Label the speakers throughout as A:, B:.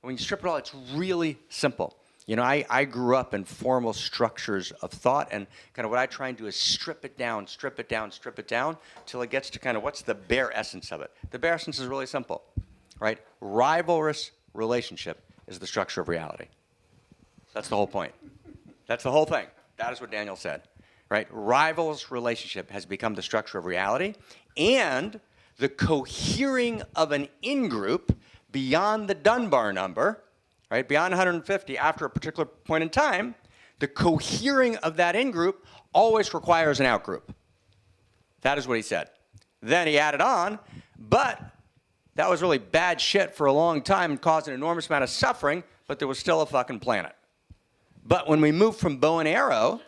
A: When you strip it all, it's really simple. You know, I grew up in formal structures of thought, and kind of what I try and do is strip it down, strip it down, strip it down, till it gets to kind of what's the bare essence of it. The bare essence is really simple, right? Rivalrous relationship is the structure of reality. That's the whole point. That's the whole thing. That is what Daniel said, right? Rivalrous relationship has become the structure of reality, and the cohering of an in-group beyond the Dunbar number, right, beyond 150 after a particular point in time, the cohering of that in-group always requires an out-group. That is what he said. Then he added on, but that was really bad shit for a long time and caused an enormous amount of suffering, but there was still a fucking planet. But when we move from bow and arrow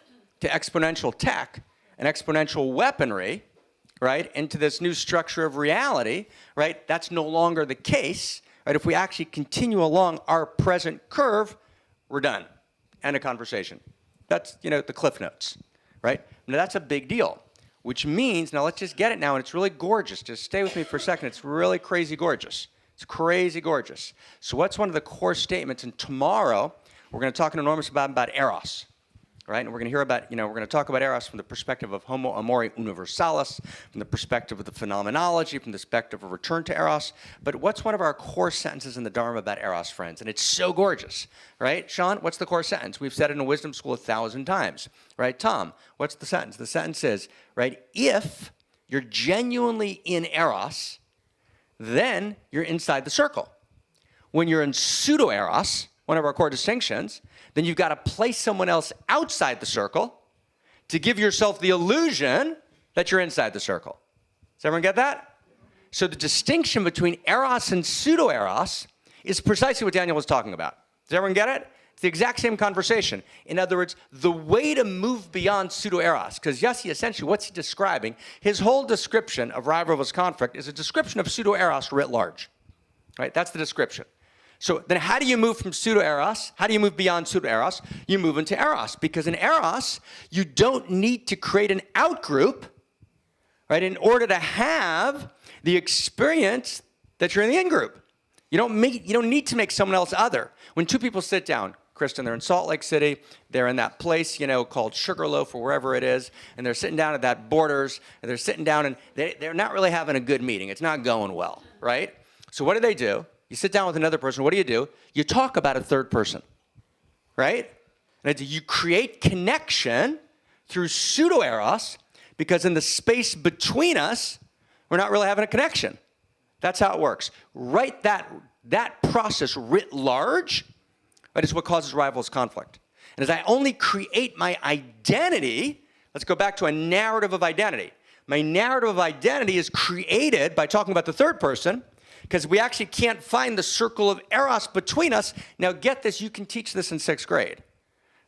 A: to exponential tech and exponential weaponry, right, into this new structure of reality, right, that's no longer the case. Right, if we actually continue along our present curve, we're done. End of conversation. That's, you know, the cliff notes, right? Now that's a big deal, which means, now let's just get it now, and it's really gorgeous. Just stay with me for a second. It's really crazy gorgeous. It's crazy gorgeous. So what's one of the core statements? And tomorrow, we're going to talk an enormous amount about eros, right? And we're going to hear about, you know, we're going to talk about eros from the perspective of homo amore universalis, from the perspective of the phenomenology, from the perspective of return to eros. But what's one of our core sentences in the Dharma about eros, friends? And it's so gorgeous, right? Sean, what's the core sentence? We've said it in a wisdom school 1,000 times, right? Tom, what's the sentence? The sentence is, right, if you're genuinely in eros, then you're inside the circle. When you're in pseudo-eros, one of our core distinctions, then you've got to place someone else outside the circle to give yourself the illusion that you're inside the circle. Does everyone get that? So the distinction between eros and pseudo-eros is precisely what Daniel was talking about. Does everyone get it? It's the exact same conversation. In other words, the way to move beyond pseudo-eros, because Yossi, essentially, what's he describing? His whole description of rivalrous conflict is a description of pseudo-eros writ large. Right? That's the description. So then how do you move from pseudo-eros? How do you move beyond pseudo-eros? You move into eros, because in eros, you don't need to create an out-group, right, in order to have the experience that you're in the in-group. You don't need to make someone else other. When two people sit down, Kristen, they're in Salt Lake City, they're in that place, you know, called Sugarloaf or wherever it is, and they're sitting down at that Borders, and they're sitting down, and they're not really having a good meeting. It's not going well, right? So what do? You sit down with another person, what do? You talk about a third person, right? And you create connection through pseudo-eros, because in the space between us, we're not really having a connection. That's how it works. Right, that process writ large, right, is what causes rivalrous conflict. And as I only create my identity, let's go back to a narrative of identity. My narrative of identity is created by talking about the third person, because we actually can't find the circle of eros between us. Now get this, you can teach this in 6th grade.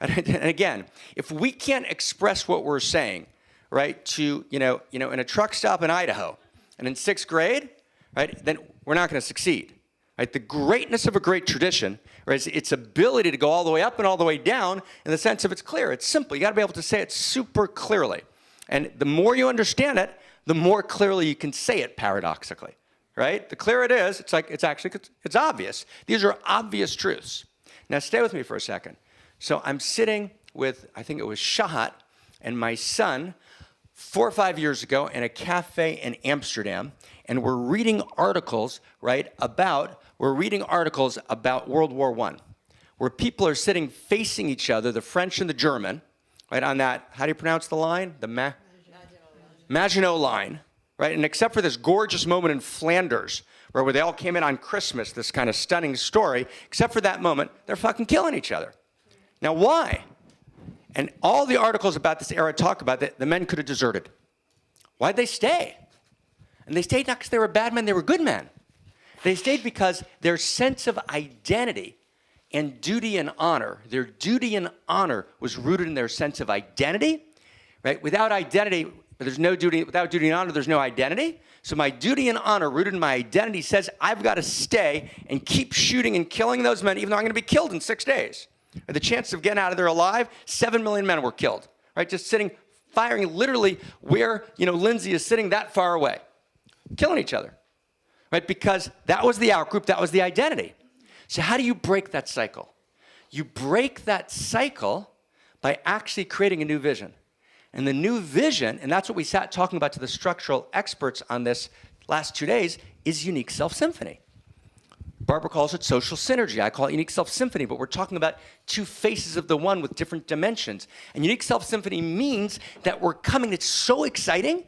A: And again, if we can't express what we're saying, right, to, you know, in a truck stop in Idaho, and in 6th grade, right, then we're not going to succeed. Right? The greatness of a great tradition, right, is its ability to go all the way up and all the way down in the sense of it's clear, it's simple. You got to be able to say it super clearly. And the more you understand it, the more clearly you can say it paradoxically. Right? The clearer it is, it's obvious. These are obvious truths. Now stay with me for a second. So I'm sitting with, I think it was Shahat and my son 4 or 5 years ago in a cafe in Amsterdam, and we're reading articles, right, about World War I, where people are sitting facing each other, the French and the German, right, on that, how do you pronounce the line? The Maginot Line. Right? And except for this gorgeous moment in Flanders, where they all came in on Christmas, this kind of stunning story, except for that moment, they're fucking killing each other. Now, why? And all the articles about this era talk about that the men could have deserted. Why'd they stay? And they stayed not because they were bad men, they were good men. They stayed because their sense of identity and duty and honor, their duty and honor was rooted in their sense of identity, right? Without identity, there's no duty. Without duty and honor, there's no identity. So my duty and honor rooted in my identity says I've got to stay and keep shooting and killing those men, even though I'm going to be killed in 6 days. The chance of getting out of there alive, 7 million men were killed, right? Just sitting, firing literally where, you know, Lindsay is sitting that far away, killing each other, right? Because that was the outgroup, that was the identity. So how do you break that cycle? You break that cycle by actually creating a new vision. And the new vision, and that's what we sat talking about to the structural experts on this last 2 days, is unique self-symphony. Barbara calls it social synergy. I call it unique self-symphony, but we're talking about two faces of the one with different dimensions. And unique self-symphony means that we're coming, it's so exciting.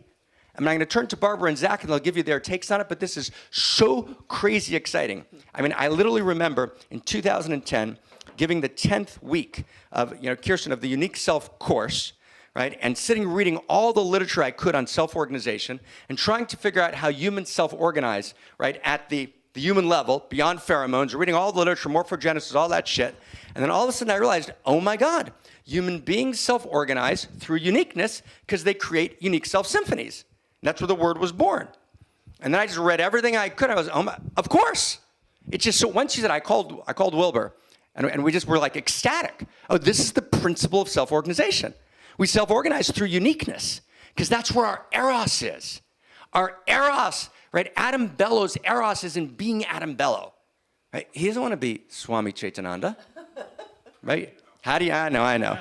A: I'm going to turn to Barbara and Zach, and they'll give you their takes on it, but this is so crazy exciting. I mean, I literally remember in 2010 giving the 10th week of, Kirsten, of the Unique Self course, right, and sitting reading all the literature I could on self-organization and trying to figure out how humans self-organize, right, at the human level, beyond pheromones, reading all the literature, morphogenesis, all that shit. And then all of a sudden I realized, oh my God, human beings self-organize through uniqueness because they create unique self-symphonies. And that's where the word was born. And then I just read everything I could. I was, oh my, of course. It's just so once she said, I called Wilbur, and we just were like ecstatic. Oh, this is the principle of self-organization. We self-organize through uniqueness because that's where our eros is. Our eros, right? Adam Bello's eros is in being Adam Bello, right? He doesn't want to be Swami Chaitananda, right? How do you? I know.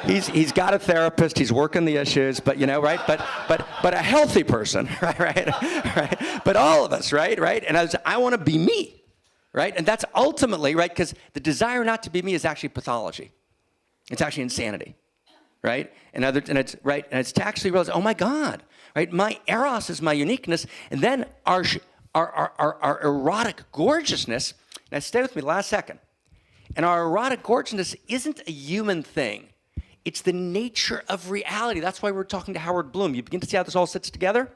A: He's got a therapist. He's working the issues, but right? But a healthy person, right? But all of us, right? And I want to be me, right? And that's ultimately right because the desire not to be me is actually pathology. It's actually insanity, right? And it's right. And it's to actually realize, oh my God. Right? My eros is my uniqueness, and then our erotic gorgeousness, now stay with me last second, and our erotic gorgeousness isn't a human thing. It's the nature of reality. That's why we're talking to Howard Bloom. You begin to see how this all sits together?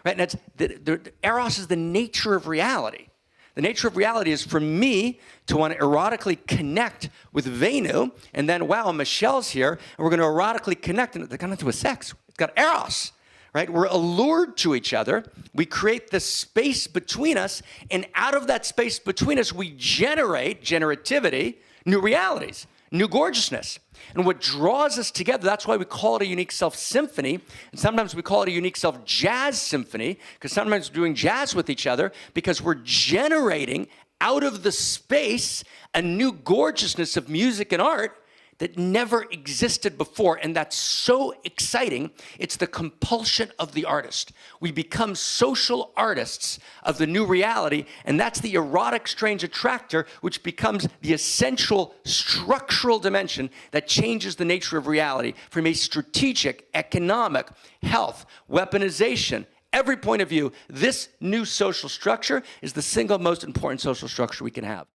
A: Right? And it's the eros is the nature of reality. The nature of reality is for me to want to erotically connect with Venu, and then, wow, Michelle's here, and we're going to erotically connect, and they're going to do a sex. It's got eros. Right? We're allured to each other. We create this space between us, and out of that space between us, we generate generativity, new realities, new gorgeousness. And what draws us together, that's why we call it a unique self-symphony, and sometimes we call it a unique self-jazz symphony, because sometimes we're doing jazz with each other, because we're generating out of the space a new gorgeousness of music and art that never existed before, and that's so exciting. It's the compulsion of the artist. We become social artists of the new reality, and that's the erotic strange attractor, which becomes the essential structural dimension that changes the nature of reality from a strategic, economic, health, weaponization, every point of view. This new social structure is the single most important social structure we can have.